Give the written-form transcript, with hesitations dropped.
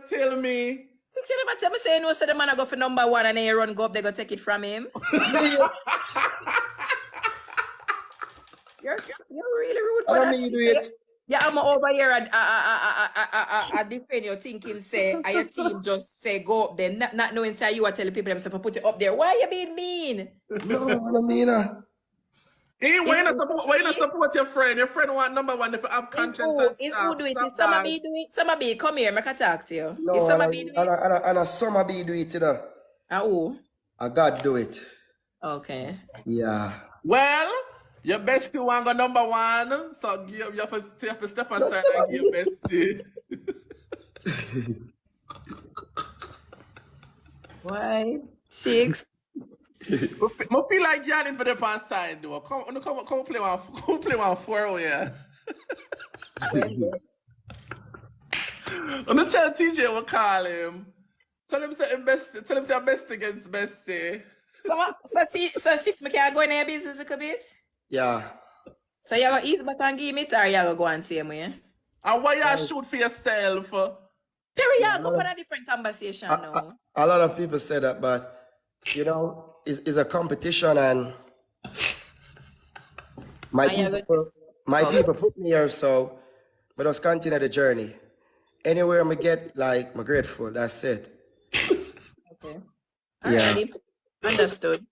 tell me. Since you never tell me, say no, so the man I go for number one and then you run go up, they go take it from him. You're really rude for that. You do it. Yeah, I'm over here I defend your thinking, say, and your team just say go up there, not knowing say you are telling people themselves to put it up there. Why you being mean? No, I don't mean Hey, why you not support your friend? Your friend want number one if you have conscience and It's stuff. who do it? Is Summer B do it? Summer B, come here, make a talk to you. no, Is Summer B do it? and a Summer B do it, you know. Who? I God do it. Okay. Yeah. Well, your bestie want go number one, so you have to step aside and give your bestie. Why? Chicks. I feel like you're in for the past side though. Come play one 4 yeah. I'm gonna tell TJ what call him. Tell him say best against bestie. So 6 me can go in your business a little bit? Yeah. So you have to ease back and give it or you have to go and see me? And why you shoot for yourself? Perry, you go on a different conversation now. A lot of people say that, but you know, it's a competition, and my people put me here, so I just continue the journey. Anywhere I get, like, I'm grateful. That's it. Okay. Yeah. Alrighty. Understood.